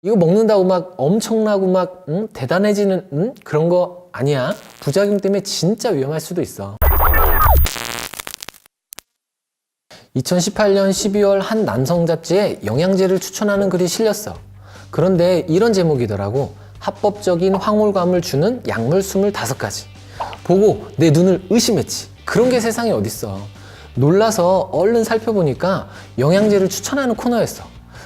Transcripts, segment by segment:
이거 먹는다고 막 엄청나고 막 대단해지는 그런 거 아니야. 부작용 때문에 진짜 위험할 수도 있어. 2018년 12월 한 남성 잡지에 영양제를 추천하는 글이 실렸어. 그런데 이런 제목이더라고. 합법적인 황홀감을 주는 약물 25가지. 보고 내 눈을 의심했지. 그런 게 세상에 어딨어. 놀라서 얼른 살펴보니까 영양제를 추천하는 코너였어.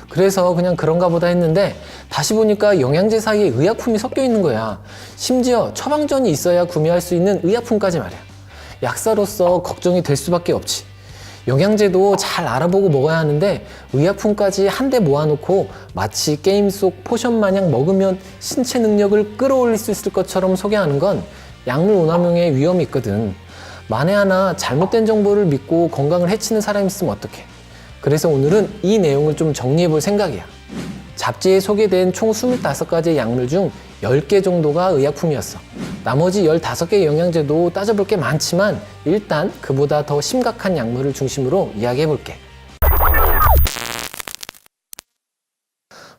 그래서 그냥 그런가 보다 했는데 다시 보니까 영양제 사이에 의약품이 섞여 있는 거야. 심지어 처방전이 있어야 구매할 수 있는 의약품까지 말이야. 약사로서 걱정이 될 수밖에 없지. 영양제도 잘 알아보고 먹어야 하는데 의약품까지 한데 모아놓고 마치 게임 속 포션 마냥 먹으면 신체 능력을 끌어올릴 수 있을 것처럼 소개하는 건 약물 오남용의 위험이 있거든. 만에 하나 잘못된 정보를 믿고 건강을 해치는 사람이 있으면 어떡해. 그래서 오늘은 이 내용을 좀 정리해 볼 생각이야. 잡지에 소개된 총 25가지의 약물 중 10개 정도가 의약품이었어. 나머지 15개의 영양제도 따져볼 게 많지만 일단 그보다 더 심각한 약물을 중심으로 이야기해 볼게.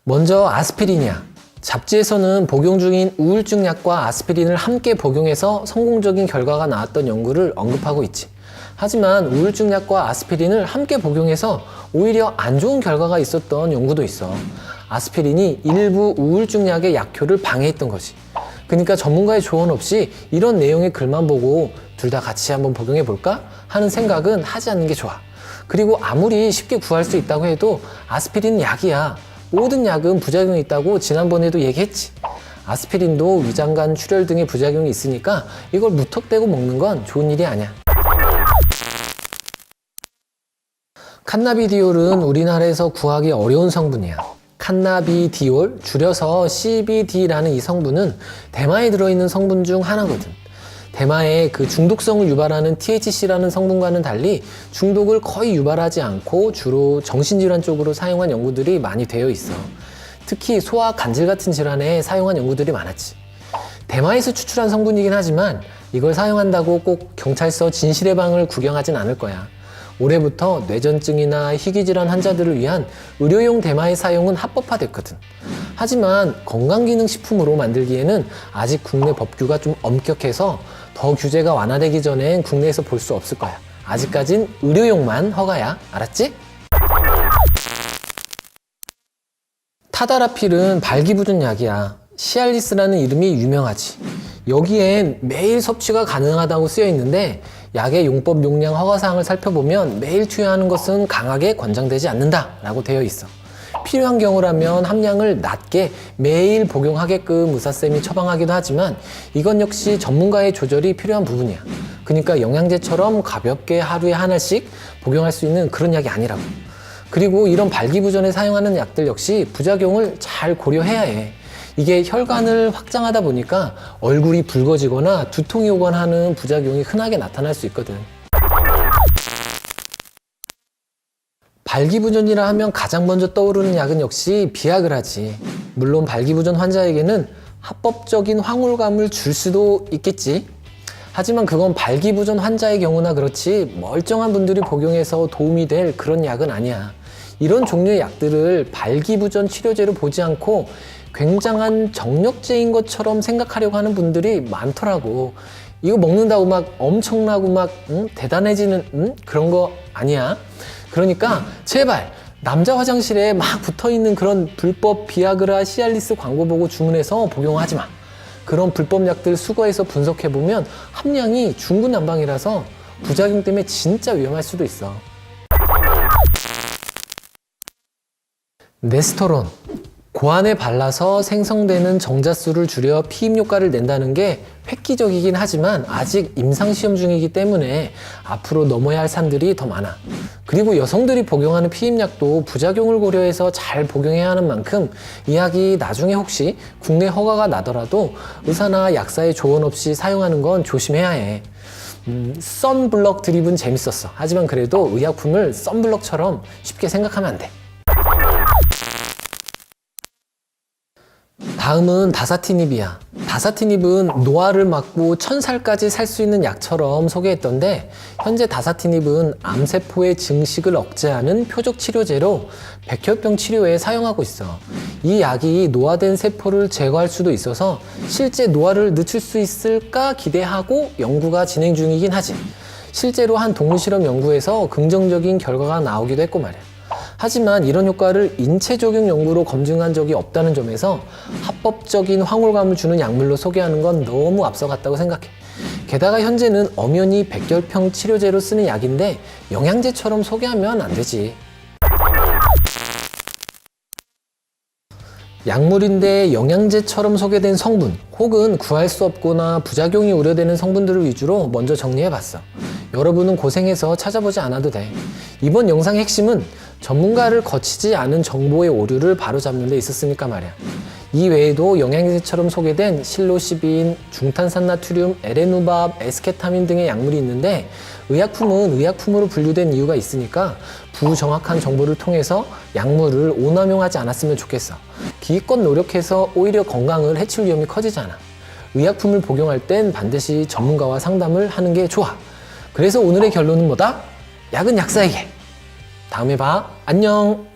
먼저 아스피린이야. 잡지에서는 복용 중인 우울증 약과 아스피린을 함께 복용해서 성공적인 결과가 나왔던 연구를 언급하고 있지. 하지만 우울증 약과 아스피린을 함께 복용해서 오히려 안 좋은 결과가 있었던 연구도 있어. 아스피린이 일부 우울증 약의 약효를 방해했던 거지. 그러니까 전문가의 조언 없이 이런 내용의 글만 보고 둘 다 같이 한번 복용해 볼까 하는 생각은 하지 않는 게 좋아. 그리고 아무리 쉽게 구할 수 있다고 해도 아스피린은 약이야. 모든 약은 부작용이 있다고 지난번에도 얘기했지. 아스피린도 위장관 출혈 등의 부작용이 있으니까 이걸 무턱대고 먹는 건 좋은 일이 아니야. 칸나비디올은 우리나라에서 구하기 어려운 성분이야. 칸나비디올, 줄여서 CBD라는 이 성분은 대마에 들어있는 성분 중 하나거든. 대마의 그 중독성을 유발하는 THC라는 성분과는 달리 중독을 거의 유발하지 않고 주로 정신질환 쪽으로 사용한 연구들이 많이 되어 있어. 특히 소화 간질 같은 질환에 사용한 연구들이 많았지. 대마에서 추출한 성분이긴 하지만 이걸 사용한다고 꼭 경찰서 진실의 방을 구경하진 않을 거야. 올해부터 뇌전증이나 희귀질환 환자들을 위한 의료용 대마의 사용은 합법화됐거든. 하지만 건강기능식품으로 만들기에는 아직 국내 법규가 좀 엄격해서 더 규제가 완화되기 전엔 국내에서 볼 수 없을 거야. 아직까진 의료용만 허가야. 알았지? 타다라필은 발기부전 약이야. 시알리스라는 이름이 유명하지. 여기엔 매일 섭취가 가능하다고 쓰여 있는데 약의 용법 용량 허가사항을 살펴보면 매일 투여하는 것은 강하게 권장되지 않는다 라고 되어 있어. 필요한 경우라면 함량을 낮게 매일 복용하게끔 의사쌤이 처방하기도 하지만 이건 역시 전문가의 조절이 필요한 부분이야. 그러니까 영양제처럼 가볍게 하루에 하나씩 복용할 수 있는 그런 약이 아니라고. 그리고 이런 발기부전에 사용하는 약들 역시 부작용을 잘 고려해야 해. 이게 혈관을 확장하다 보니까 얼굴이 붉어지거나 두통이 오거나 하는 부작용이 흔하게 나타날 수 있거든. 발기부전이라 하면 가장 먼저 떠오르는 약은 역시 비아그라지. 물론 발기부전 환자에게는 합법적인 황홀감을 줄 수도 있겠지. 하지만 그건 발기부전 환자의 경우나 그렇지 멀쩡한 분들이 복용해서 도움이 될 그런 약은 아니야. 이런 종류의 약들을 발기부전 치료제로 보지 않고 굉장한 정력제인 것처럼 생각하려고 하는 분들이 많더라고. 이거 먹는다고 막 엄청나고 막 대단해지는 그런 거 아니야. 그러니까 제발 남자 화장실에 막 붙어있는 그런 불법 비아그라 시알리스 광고 보고 주문해서 복용하지 마. 그런 불법 약들 수거해서 분석해보면 함량이 중구난방이라서 부작용 때문에 진짜 위험할 수도 있어. 네스토론. 고안에 발라서 생성되는 정자수를 줄여 피임 효과를 낸다는 게 획기적이긴 하지만 아직 임상시험 중이기 때문에 앞으로 넘어야 할 산들이 더 많아. 그리고 여성들이 복용하는 피임약도 부작용을 고려해서 잘 복용해야 하는 만큼 이 약이 나중에 혹시 국내 허가가 나더라도 의사나 약사의 조언 없이 사용하는 건 조심해야 해. 선블럭 드립은 재밌었어. 하지만 그래도 의약품을 선블럭처럼 쉽게 생각하면 안 돼. 다음은 다사티닙이야. 다사티닙은 노화를 막고 1000살까지 살 수 있는 약처럼 소개했던데, 현재 다사티닙은 암세포의 증식을 억제하는 표적 치료제로 백혈병 치료에 사용하고 있어. 이 약이 노화된 세포를 제거할 수도 있어서 실제 노화를 늦출 수 있을까 기대하고 연구가 진행 중이긴 하지. 실제로 한 동물실험 연구에서 긍정적인 결과가 나오기도 했고 말이야. 하지만 이런 효과를 인체 적용 연구로 검증한 적이 없다는 점에서 합법적인 황홀감을 주는 약물로 소개하는 건 너무 앞서갔다고 생각해. 게다가 현재는 엄연히 백혈병 치료제로 쓰는 약인데 영양제처럼 소개하면 안 되지. 약물인데 영양제처럼 소개된 성분 혹은 구할 수 없거나 부작용이 우려되는 성분들을 위주로 먼저 정리해봤어. 여러분은 고생해서 찾아보지 않아도 돼. 이번 영상의 핵심은 전문가를 거치지 않은 정보의 오류를 바로잡는 데 있었으니까 말이야. 이 외에도 영양제처럼 소개된 실로시빈, 중탄산나트륨, 에레누밥, 에스케타민 등의 약물이 있는데 의약품은 의약품으로 분류된 이유가 있으니까 부정확한 정보를 통해서 약물을 오남용하지 않았으면 좋겠어. 기껏 노력해서 오히려 건강을 해칠 위험이 커지잖아. 의약품을 복용할 땐 반드시 전문가와 상담을 하는 게 좋아. 그래서 오늘의 결론은 뭐다? 약은 약사에게. 다음에 봐. 안녕.